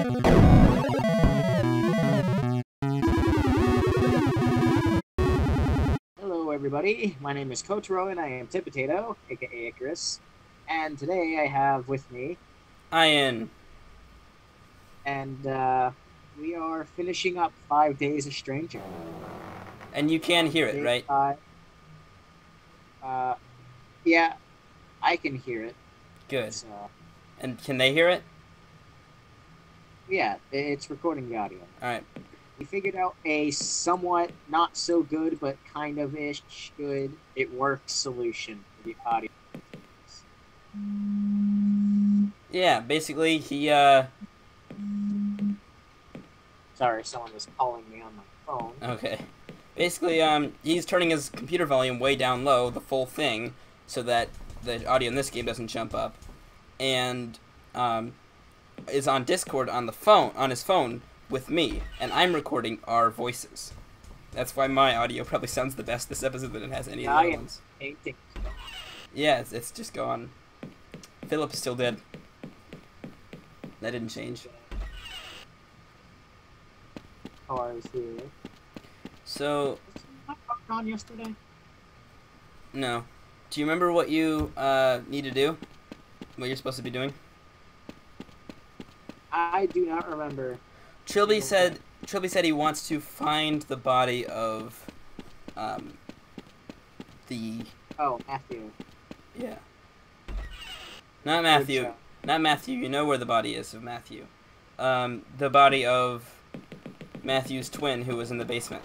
Hello everybody, my name is Kotaro and I am Potato, aka Icarus, and today I have with me Ian. And we are finishing up 5 Days a Stranger. And you can hear it, right? Yeah, I can hear it. Good. And can they hear it? Yeah, it's recording the audio. Alright. We figured out a somewhat not so good, but kind of ish good, it works solution for the audio. Yeah, basically he Sorry, someone was calling me on my phone. Okay. Basically, he's turning his computer volume way down low, the full thing, so that the audio in this game doesn't jump up. And is on Discord on his phone with me, and I'm recording our voices. That's why my audio probably sounds the best this episode than it has any of the other ones. Yeah, it's just gone. Philip's still dead. That didn't change. Cars here. So. Was my car gone yesterday? No. Do you remember what you need to do? What you're supposed to be doing? I do not remember. Trilby said he wants to find the body of the. Oh, Matthew. Yeah. Not Matthew. Not Matthew. You know where the body is of Matthew. The body of Matthew's twin, who was in the basement.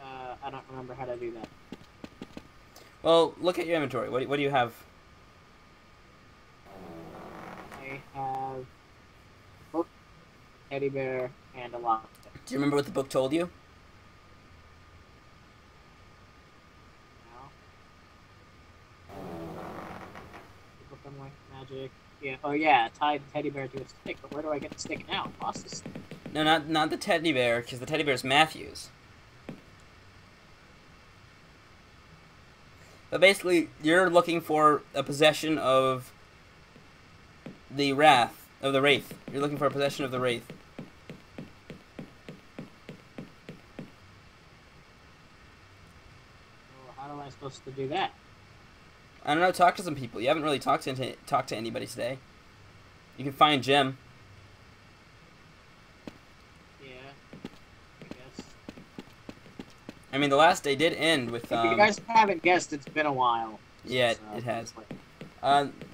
I don't remember how to do that. Well, look at your inventory. What do you have? I have a book, teddy bear, and a lockpick. Do you remember what the book told you? Book on like magic. Yeah. Oh yeah, tied the teddy bear to a stick. But where do I get the stick now? Lost the stick. No, not the teddy bear, because the teddy bear is Matthew's. But basically, you're looking for a possession of the Wraith. You're looking for a possession of the Wraith. Well, how am I supposed to do that? I don't know, talk to some people. You haven't really talked to anybody today. You can find Jim. Yeah, I guess. I mean, the last day did end with... If you guys haven't guessed, it's been a while. Yeah, it has.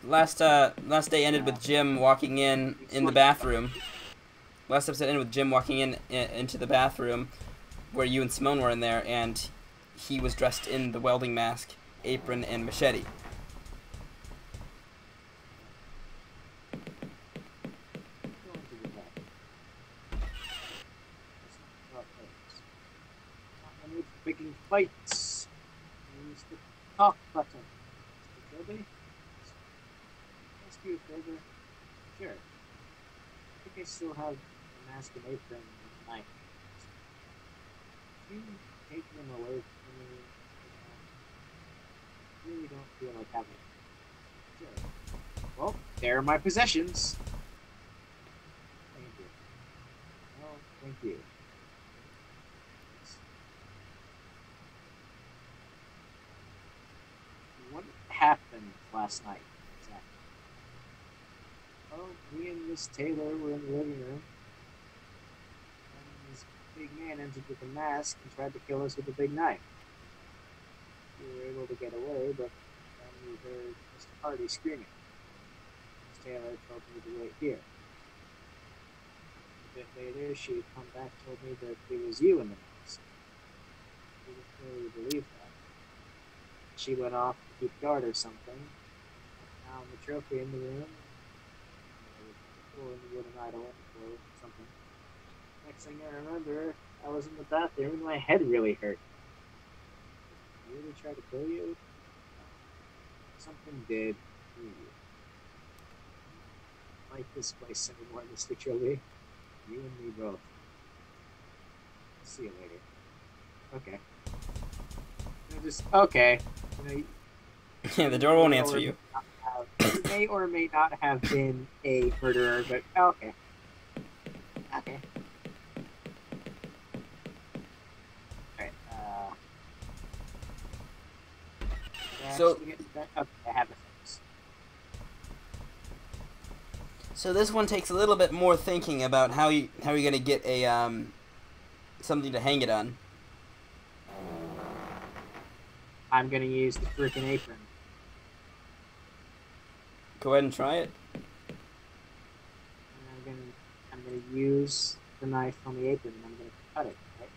Last day ended with Jim walking in the bathroom. Last episode ended with Jim walking into the bathroom where you and Simone were in there, and he was dressed in the welding mask, apron, and machete. Picking fights. Use the talk button. Mr. Kirby? Ask you a favor? Sure. I think I still have the mask and apron and the knife. Can you take them away from me? I really don't feel like having it. Sure. Well, there are my possessions. Thank you. Well, thank you. What happened last night? Exactly. Oh, me and Miss Taylor were in the living room. And this big man entered with a mask and tried to kill us with a big knife. We were able to get away, but then we heard Mr. Hardy screaming. Miss Taylor told me to wait here. A bit later, she had come back and told me that it was you in the mask. I didn't really believe that. She went off to keep guard or something. I found the trophy in the room. Or in the wooden idol or something. Next thing I remember, I was in the bathroom and my head really hurt. Did I really try to kill you? Something did to you. I don't like this place anymore, Mr. Trilby. You and me both. I'll see you later. Okay. Okay. Yeah, the door won't answer or you. you may or may not have been a murderer, but okay. Okay. Alright, did I So, actually get to that? Okay, I have the things. so this one takes a little bit more thinking about how you're gonna get a something to hang it on. I'm gonna use the freaking apron. Go ahead and try it. And I'm gonna use the knife on the apron and I'm gonna cut it, right?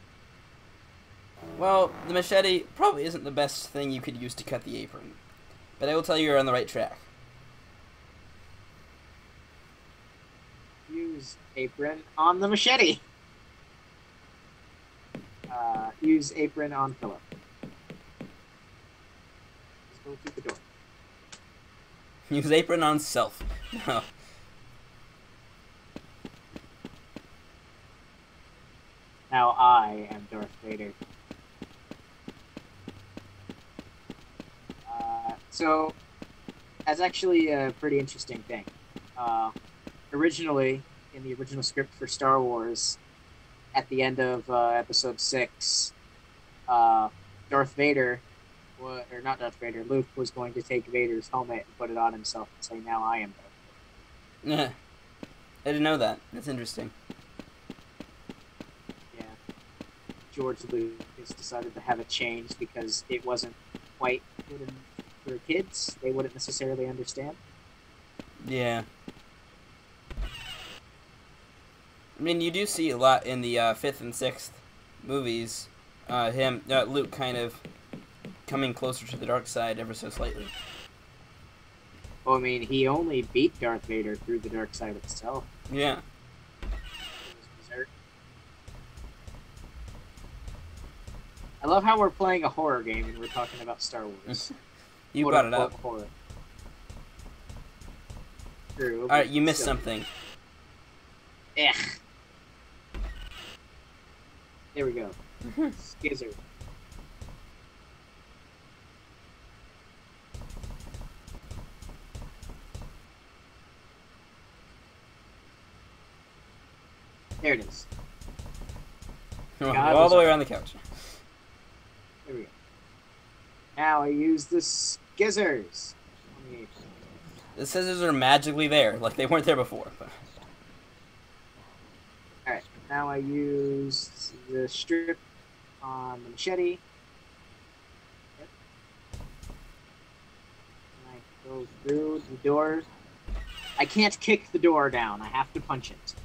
Well, the machete probably isn't the best thing you could use to cut the apron, but I will tell you you're on the right track. Use apron on the machete. Use apron on pillow. Let's go through the door. Use apron on self. No. Now I am Darth Vader. So, that's actually a pretty interesting thing. Originally, in the original script for Star Wars, at the end of Episode 6, Darth Vader, or not Darth Vader, Luke was going to take Vader's helmet and put it on himself and say, "Now I am Darth Vader." Yeah. I didn't know that. That's interesting. Yeah. George Lucas decided to have it changed because it wasn't quite good enough for kids. They wouldn't necessarily understand. Yeah. I mean, you do see a lot in the 5th and 6th movies. Luke kind of coming closer to the dark side ever so slightly. Well, I mean, he only beat Darth Vader through the dark side itself. Yeah. It was berserk. I love how we're playing a horror game and we're talking about Star Wars. You brought it up. Horror. True. Alright, you missed something. Ugh. There we go. Skizzer. There it is. All the way around the couch. There we go. Now I use the skizzers. The scissors are magically there, like they weren't there before. But... Alright, now I use the strip on the machete. Yep. And I go through the door. I can't kick the door down, I have to punch it.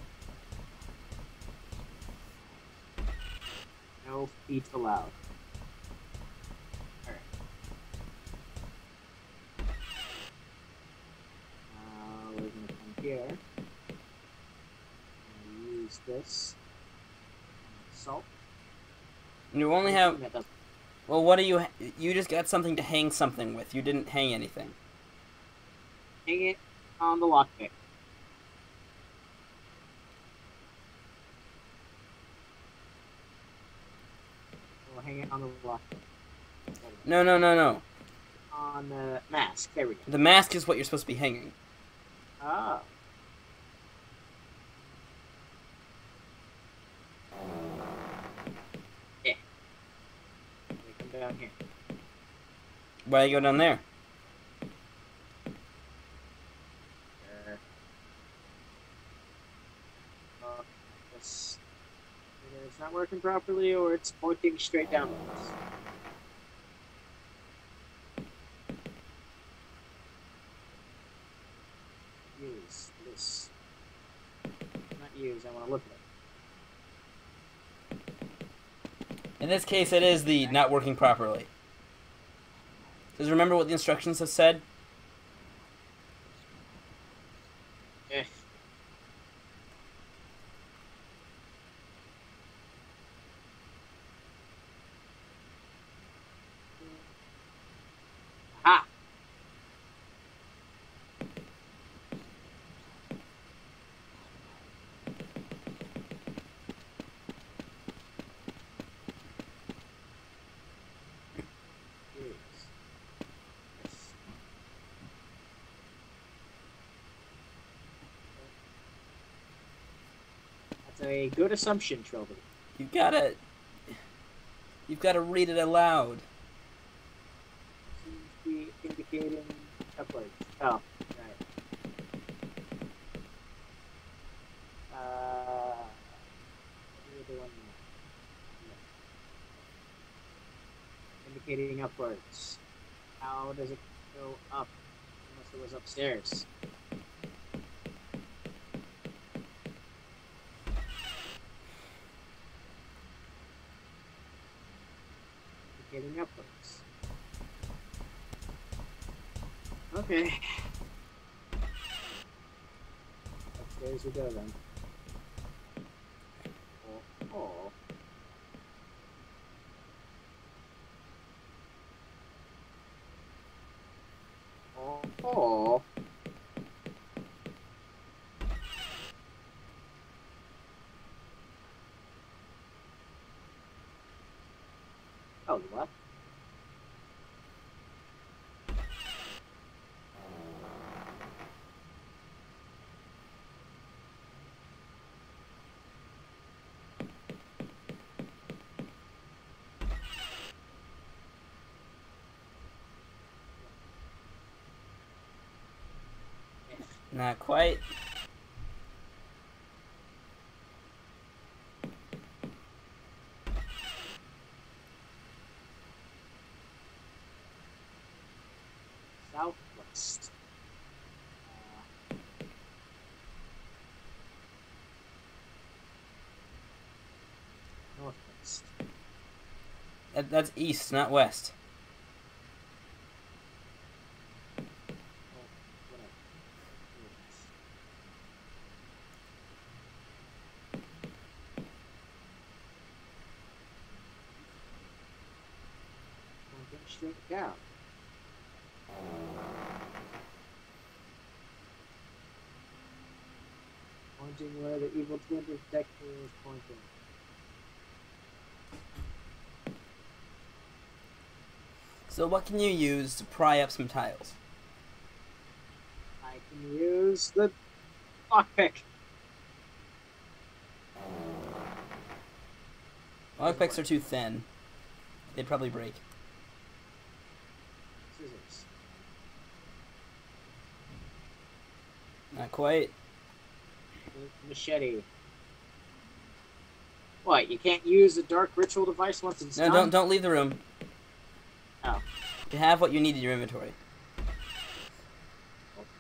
No feet allowed. Alright. Now we're gonna come here. And use this. Salt. You only have... Well, what do you... You just got something to hang something with. You didn't hang anything. Hang it on the lockpick. We'll hang it on the lockpick. No. On the mask. There we go. The mask is what you're supposed to be hanging. Oh. Yeah. Come down here. Why you go down there? Either it's not working properly or it's pointing straight downwards. Use this. Not use, I want to look at it. In this case, it is the not working properly. Does remember what the instructions have said? Eh. Ah. a good assumption, Trilby. You gotta... You've gotta read it aloud. Seems to be indicating upwards. Oh, right. What are the one? Indicating upwards. How does it go up? Unless it was upstairs. Indicating upwards. Okay. Upstairs we go then. Oh. Oh. Oh, what? Not quite. Southwest. Northwest. That's east, not west. Oh, whatever. Yes. Pointing straight down. Pointing where the evil twin detector is pointing. So what can you use to pry up some tiles? I can use the lockpick. Lockpicks are too thin. They'd probably break. Scissors. Not quite. The machete. What? You can't use a dark ritual device once it's No, done? don't leave the room. Oh. You have what you need in your inventory.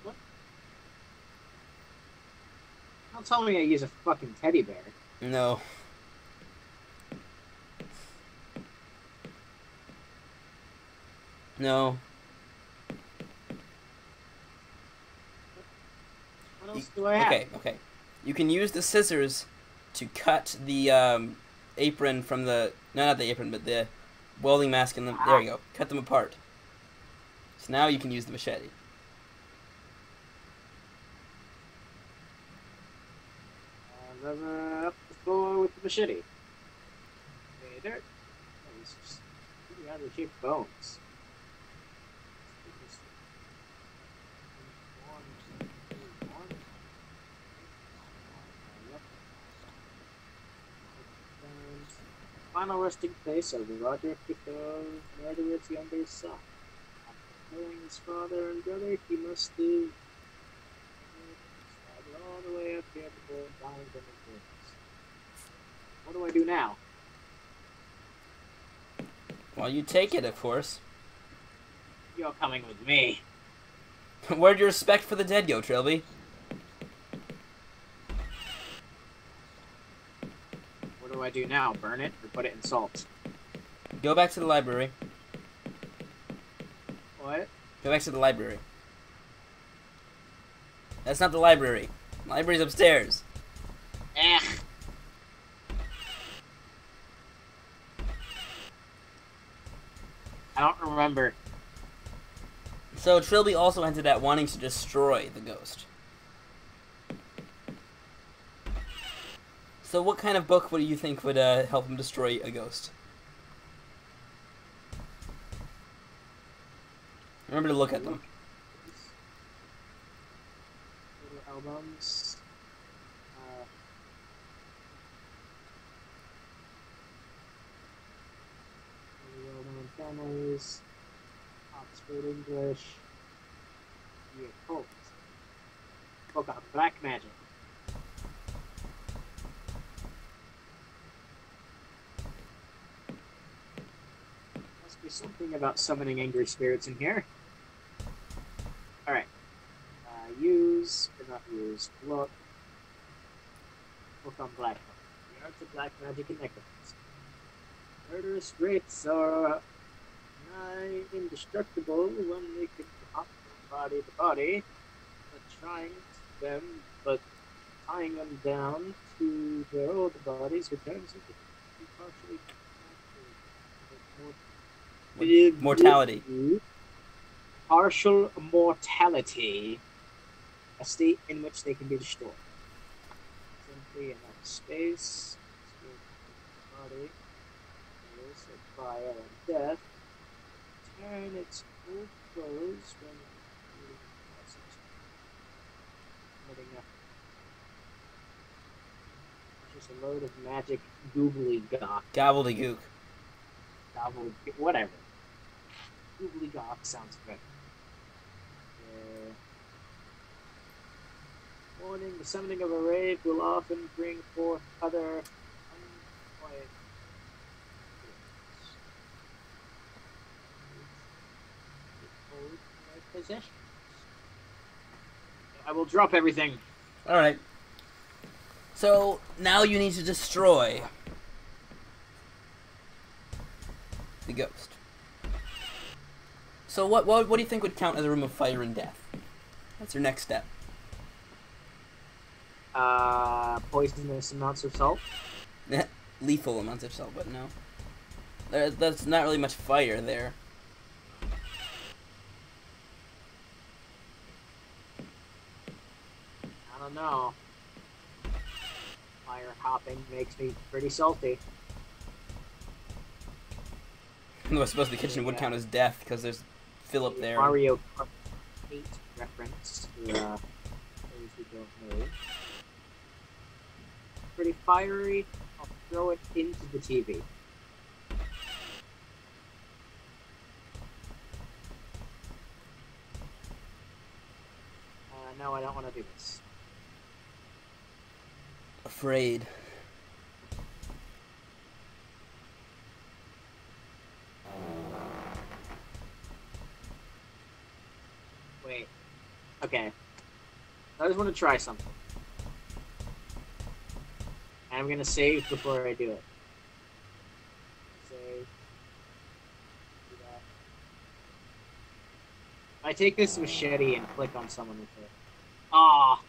What? Don't tell me I use a fucking teddy bear. No. No. What else do I have? Okay. You can use the scissors to cut the apron from the... No, not the apron, but the welding mask and the... There you go. Cut them apart. So now you can use the machete. Lever up the floor with the machete. Okay, there. Oh, these are pretty oddly shaped bones. Final resting place of Roger Pico's murderous younger son. After killing his father and brother, he must have traveled all the way up here before dying from his wounds. What do I do now? Well, you take it, of course. You're coming with me. Where'd your respect for the dead go, Trilby? What do I do now? Burn it or put it in salt? Go back to the library. What? Go back to the library. That's not the library. The library's upstairs. Eh. I don't remember. So Trilby also hinted at wanting to destroy the ghost. So what kind of book do you think would help him destroy a ghost? Remember to look at them. Little albums. is Oxford English. The occult. Book on black magic. Must be something about summoning angry spirits in here. Alright. Look. Book on black magic. The arts of black magic and necromancy. Murderous wraiths are nigh indestructible when they can hop from body to body, but tying them down to their old bodies returns them to partially Mortality. Partial mortality, a state in which they can be destroyed. Simply enough space, body, fire and death, turn its full clothes when just a load of magic gobbledygook. Gobbledygook. Whatever. Gobbledygook sounds better. Warning, the summoning of a rave will often bring forth other unquiet possessions. I will drop everything. Alright. So, now you need to destroy the ghost. So what do you think would count as a room of fire and death? That's your next step. Poisonous amounts of salt. Lethal amounts of salt, but no. That's not really much fire there. I don't know. Fire hopping makes me pretty salty. I suppose the kitchen would count as death because there's Philip there. Mario Kart 8 reference to those who don't know. Pretty fiery. I'll throw it into the TV. No, I don't want to do this. Afraid. Wait. Okay. I just want to try something. I'm gonna save before I do it. Save. Do that. I take this machete and click on someone with it. Ah!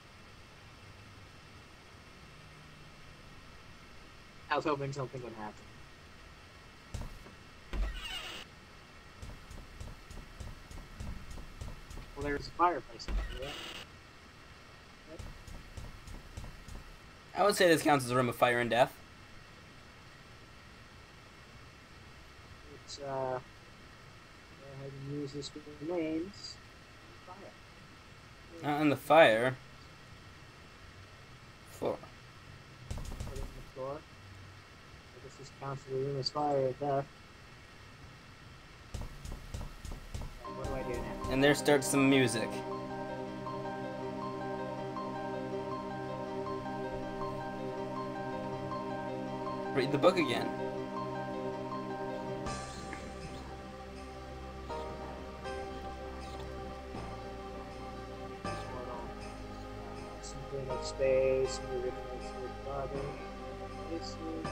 I was hoping something would happen. Well, there's a fireplace in there, right? I would say this counts as a room of fire and death. Let's go ahead and use this with the names. Fire. Not on the fire. Floor. Put it on the floor. I guess this counts as a room of fire and death. And what do I do now? And there starts some music. Read the book again. Something of space, and the reflects the body. This is my neck.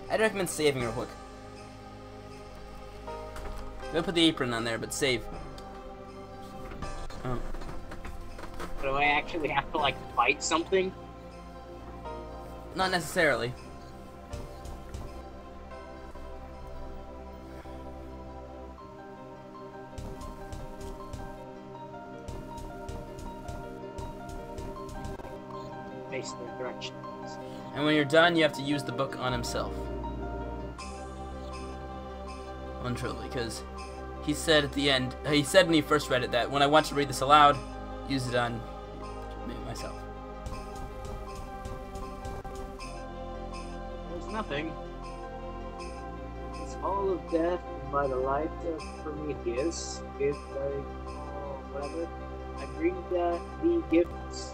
I'd recommend saving real quick. Don't put the apron on there, but save. Oh. Do I actually have to, like, fight something? Not necessarily. Face their directions. And when you're done, you have to use the book on himself. and truly, because he said at the end, he said when he first read it that when I want to read this aloud, use it on me, myself. There's nothing. This hall of death by the light of Prometheus, if whatever. I bring the gifts.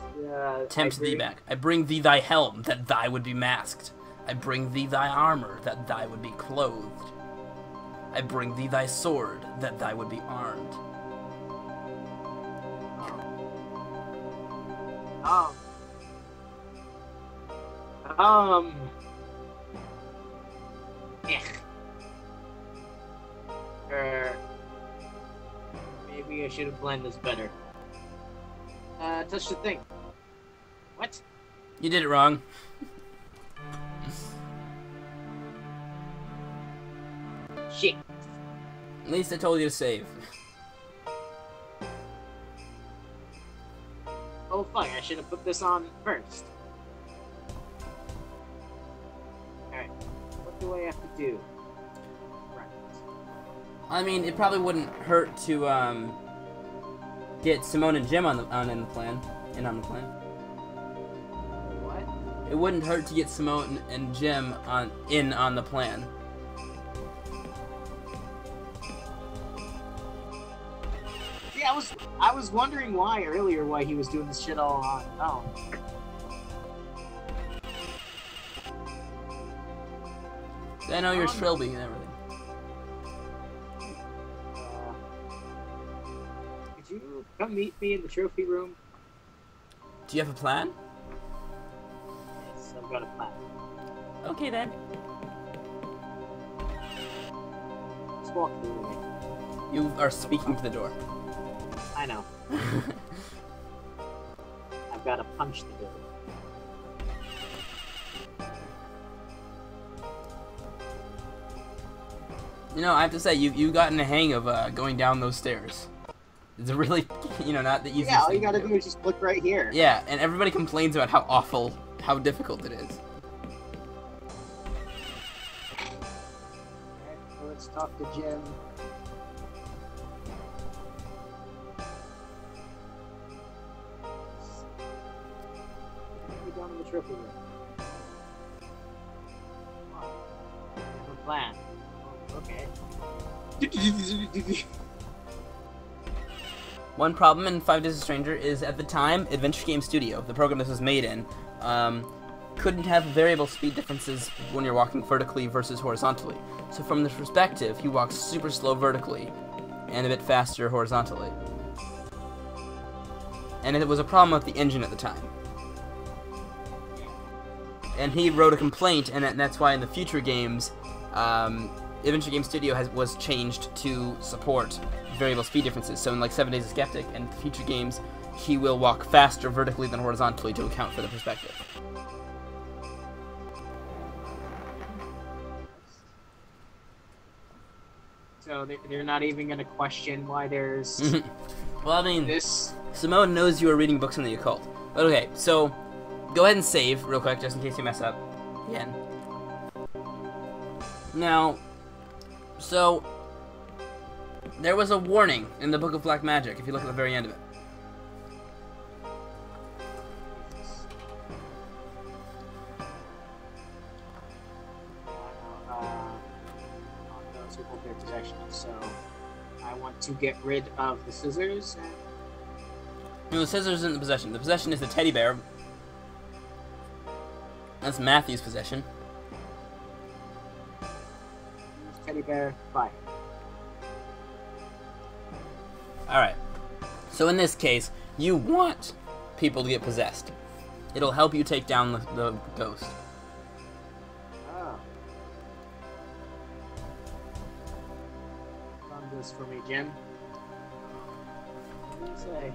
Tempt thee back. I bring thee thy helm, that thy would be masked. I bring thee thy armor, that thy would be clothed. I bring thee thy sword, that thy would be armed. Maybe I should have planned this better. Touch the thing. What? You did it wrong. Shit. At least I told you to save. Oh fuck, I should have put this on first. Alright, what do I have to do? Right. I mean, it probably wouldn't hurt to get Simone and Jim on the plan. What? It wouldn't hurt to get Simone and Jim on the plan. Yeah, I was wondering why he was doing this shit all on his own. I know you're Trilby and everything. Could you come meet me in the trophy room? Do you have a plan? Yes, I've got a plan. Okay then. Just walk through me. You are speaking to the door. I know. I've got to punch the door. You know, I have to say, you've gotten a hang of going down those stairs. It's really, not the easiest Yeah, all thing you gotta to do is just look right here. Yeah, and everybody complains about how difficult it is. Alright, so let's talk to Jim. Down in the trophy room. I have a plan. Oh, okay. One problem in 5 Days a Stranger is, at the time, Adventure Game Studio, the program this was made in, couldn't have variable speed differences when you're walking vertically versus horizontally. So from this perspective, he walks super slow vertically and a bit faster horizontally. And it was a problem with the engine at the time. And he wrote a complaint, and that's why in the future games, Adventure Game Studio was changed to support variable speed differences. So in like 7 Days of Skeptic and future games, he will walk faster vertically than horizontally to account for the perspective. So they're not even going to question why there's Well, I mean, this. Simone knows you are reading books on the occult. But okay, so go ahead and save real quick, just in case you mess up again. Now, so there was a warning in the Book of Black Magic, if you look at the very end of it. On those who hold their possessions. So I want to get rid of the scissors. And No, the scissors isn't the possession. The possession is the teddy bear. That's Matthew's possession. use teddy bear, fire. Alright. So in this case, you want people to get possessed. It'll help you take down the ghost. Oh. Run this for me, Jim. What do you say?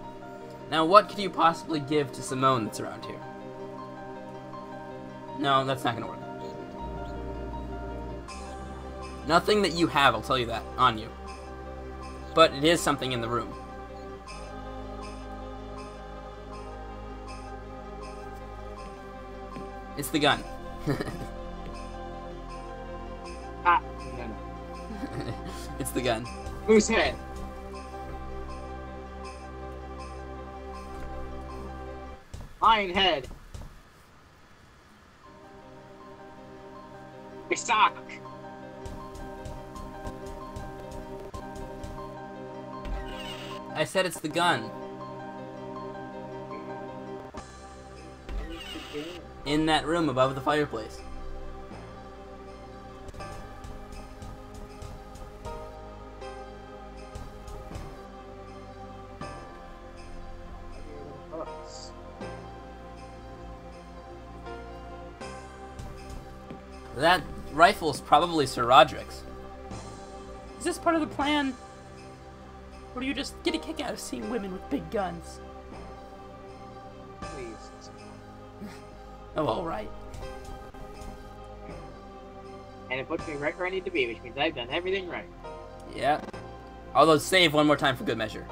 Now, what could you possibly give to Simone that's around here? No, that's not going to work. Nothing that you have, I'll tell you that, on you. But it is something in the room. It's the gun. No. It's the gun. Whose head? Mine head. I suck. I said it's the gun. In that room above the fireplace. That rifle's probably Sir Roderick's. Is this part of the plan? Or do you just get a kick out of seeing women with big guns? Please. Oh, alright. And it puts me right where I need to be, which means I've done everything right. Yeah. Although save one more time for good measure.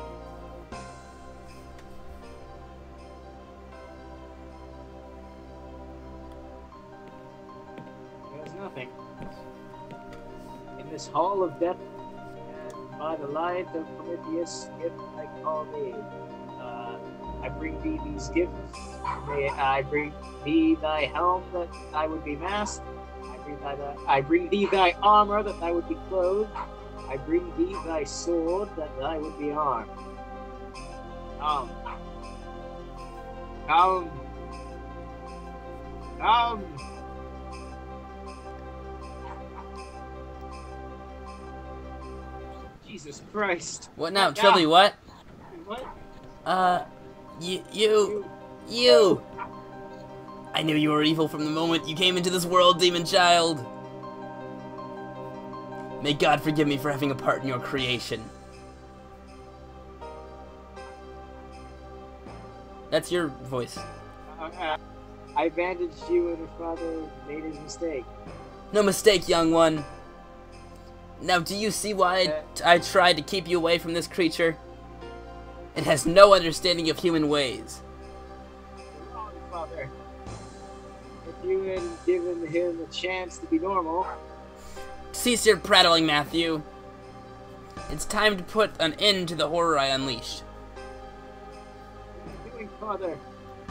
There's nothing. In this hall of death, and by the light of Prometheus, gift I call thee. I bring thee these gifts. I bring thee thy helm that I would be masked. I bring thee thy armor that I would be clothed. I bring thee thy sword that I would be armed. Come. Come. Come. Jesus Christ. What now? What now? Trilby, what? What? You! I knew you were evil from the moment you came into this world, demon child! May God forgive me for having a part in your creation. That's your voice. I bandaged you and your father made his mistake. No mistake, young one. Now, do you see why I tried to keep you away from this creature? It has no understanding of human ways. You're wrong, father. If you hadn't given him a chance to be normal... Cease your prattling, Matthew. It's time to put an end to the horror I unleashed. What are you doing, father?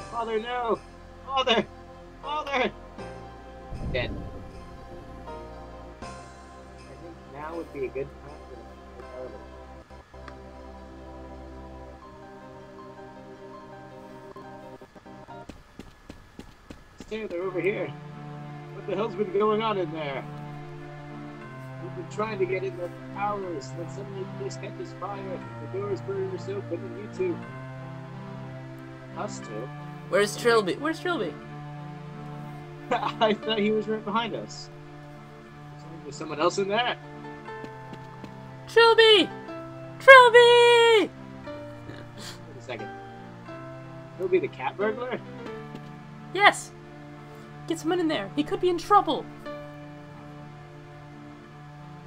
Father, no! Father! Father! Dead. I think now would be a good time to get out of it. Stay, they're over here. What the hell's been going on in there? We've been trying to get in there for hours, then suddenly the place catches fire. The doors burst open and you two. Us two? Where's Trilby? Where's Trilby? I thought he was right behind us. There's someone else in there. Trilby! Trilby! Wait a second. He'll be the cat burglar? Yes! Get someone in there. He could be in trouble.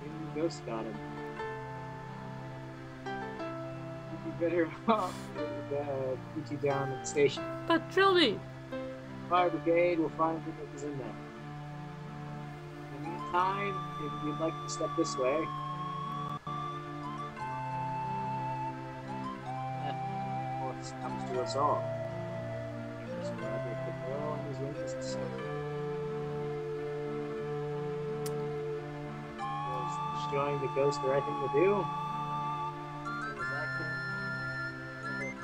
Maybe the ghost got him. You'd be better off put you down at the station. But Trilby! Fire brigade will find who is in there. In the meantime, if you'd like to step this way, death, of course, comes to us all. Here's Roderick the girl and his youngest son. Was destroying the ghost the right thing to do? Was acting?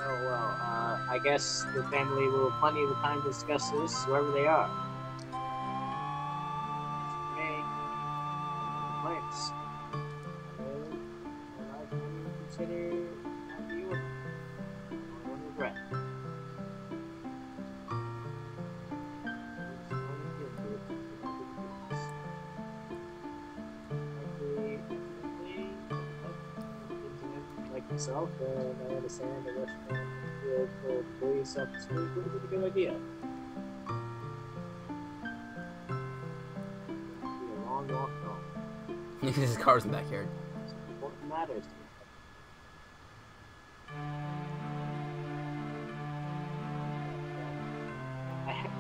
Oh well, I guess the family will have plenty of time to discuss this, wherever they are. Me, complaints. I consider you one regret. Like myself, I understand the restaurant field for police officers would have been a good idea. It would be a long walk home. His car's in the backyard. Some important matters to I have to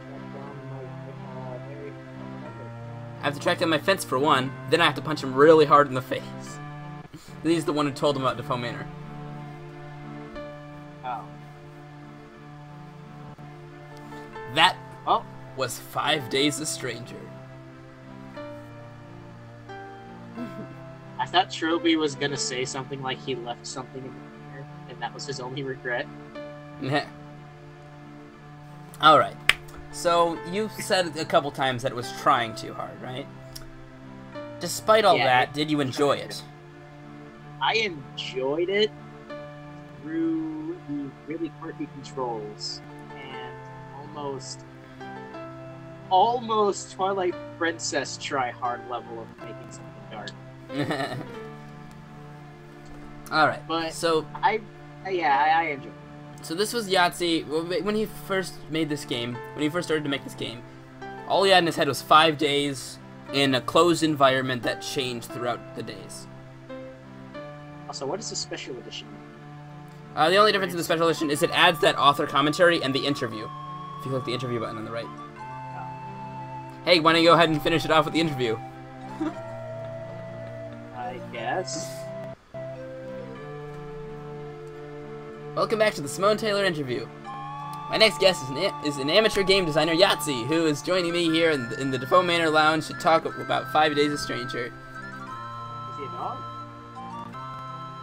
track down my very I have to track down my fence for one, then I have to punch him really hard in the face. He's the one who told him about Defoe Manor. Oh. That was 5 Days a Stranger. I thought Trilby was gonna say something like he left something in the mirror, and that was his only regret. Alright. So, you said a couple times that it was trying too hard, right? Despite all that, did you enjoy it? I enjoyed it through the really quirky controls and almost Twilight Princess try-hard level of making something dark. Alright, but so I enjoyed it. So this was Yahtzee, when he first made this game, when he first started to make this game, all he had in his head was 5 days in a closed environment that changed throughout the days. Also, what is the special edition? The only difference in the special edition is it adds that author commentary and the interview. If you click the interview button on the right. Hey, why don't you go ahead and finish it off with the interview? I guess. Welcome back to the Simone Taylor interview. My next guest is an amateur game designer, Yahtzee, who is joining me here in the Defoe Manor Lounge to talk about 5 Days a Stranger. Is he a dog?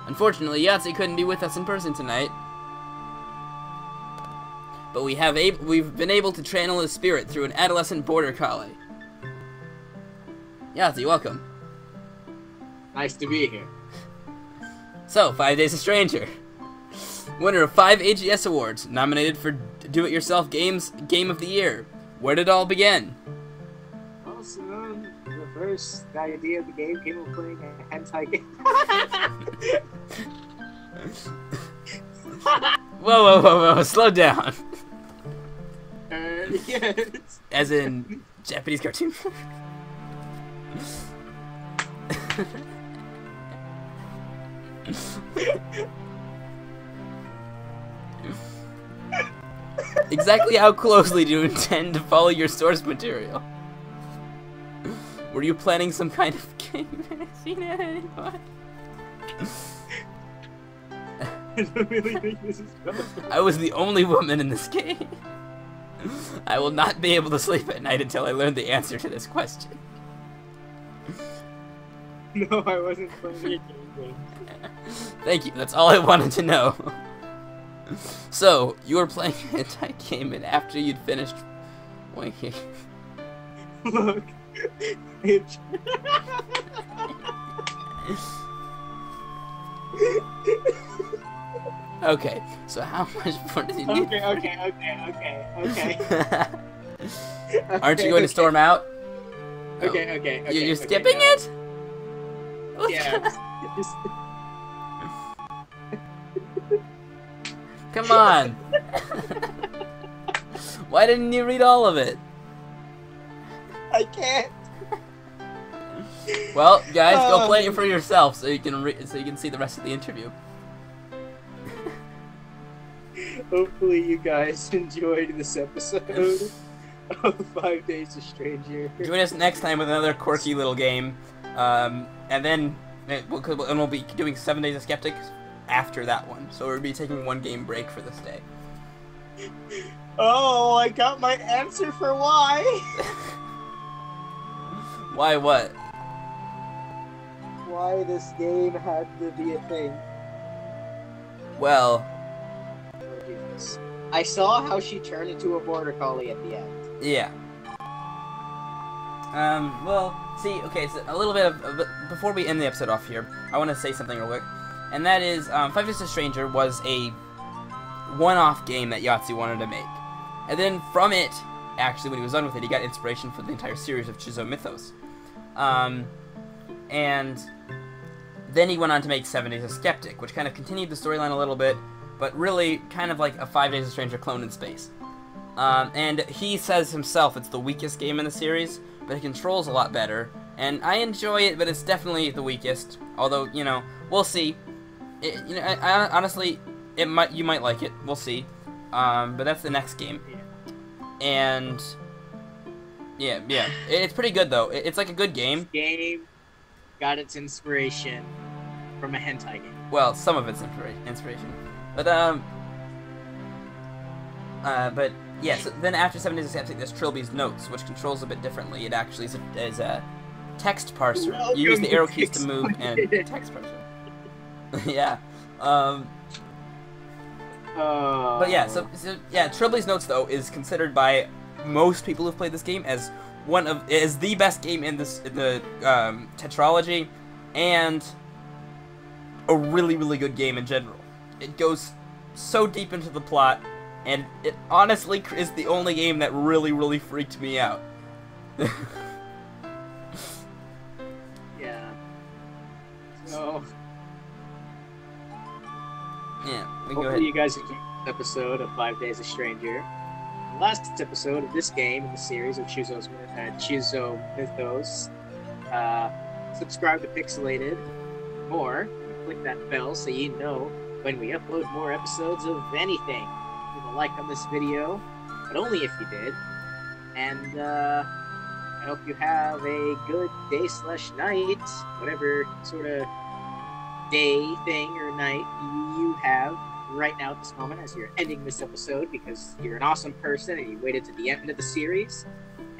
Unfortunately, Yahtzee couldn't be with us in person tonight. But we've been able to channel his spirit through an adolescent border collie. Yahtzee, welcome. Nice to be here. So, 5 Days a Stranger. Winner of 5 AGS Awards, nominated for Do-It-Yourself Game of the Year. Where did it all begin? Well, the first idea of the game came from playing a hentai game. Whoa, slow down. Yes. As in, Japanese cartoon. Exactly how closely do you intend to follow your source material? Were you planning some kind of game magazine at any point? I don't really think this is relevant. I was the only woman in this game. I will not be able to sleep at night until I learn the answer to this question. No, I wasn't playing a game. Thank you, that's all I wanted to know. So, you were playing a hentai game, and after you'd finished wanking... Look, Okay, so how much more does he need? Okay. Aren't you going to storm out? Okay. You're skipping it? Yeah. Come on. Why didn't you read all of it? I can't. Well, guys, go play it for yourself so you can see the rest of the interview. Hopefully you guys enjoyed this episode of 5 Days a Stranger. Join us next time with another quirky little game, and then we'll be doing 7 Days of Skeptic after that one. So we'll be taking 1 game break for this day. Oh, I got my answer for why. Why what? Why this game had to be a thing. Well, I saw how she turned into a border collie at the end. yeah. Well, see, okay, so a little bit of... before we end the episode off here, I want to say something real quick. And that is, 5 Days a Stranger was a one-off game that Yahtzee wanted to make. And then from it, actually, when he was done with it, he got inspiration for the entire series of Chizo Mythos. And then he went on to make 7 Days of Skeptic, which kind of continued the storyline a little bit, but really kind of like a 5 Days of Stranger clone in space. And he says himself it's the weakest game in the series, but it controls a lot better. And I enjoy it, but it's definitely the weakest. Although, you know, we'll see. I honestly, you might like it. We'll see. But that's the next game. And Yeah, yeah. It's pretty good though. It's like a good This game. game got its inspiration from a hentai game. Well, some of its inspiration, but but yeah. So then after 7 days of Skeptic, there's Trilby's Notes, which controls a bit differently. It actually is a text parser. You use the arrow keys to move and text parser. Yeah. But yeah, so yeah, Trilby's Notes though is considered by most people who've played this game as the best game in the tetralogy, and a really, really good game in general. It goes so deep into the plot, and it honestly is the only game that really, really freaked me out. Yeah. So, Yeah, we can go hopefully ahead. you guys enjoyed this episode of 5 Days a Stranger. The last episode of this game in the series of Chuzo Mythos. Subscribe to Pixelated more. Click that bell so you know when we upload more episodes of anything. Leave a like on this video, but only if you did. And I hope you have a good day/night, whatever sort of day thing or night you have right now at this moment as you're ending this episode, because you're an awesome person and you waited to the end of the series.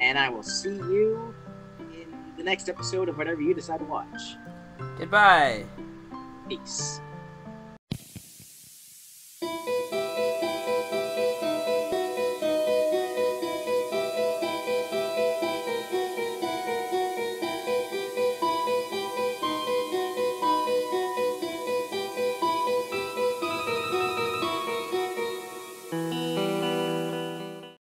And I will see you in the next episode of whatever you decide to watch. Goodbye. Peace.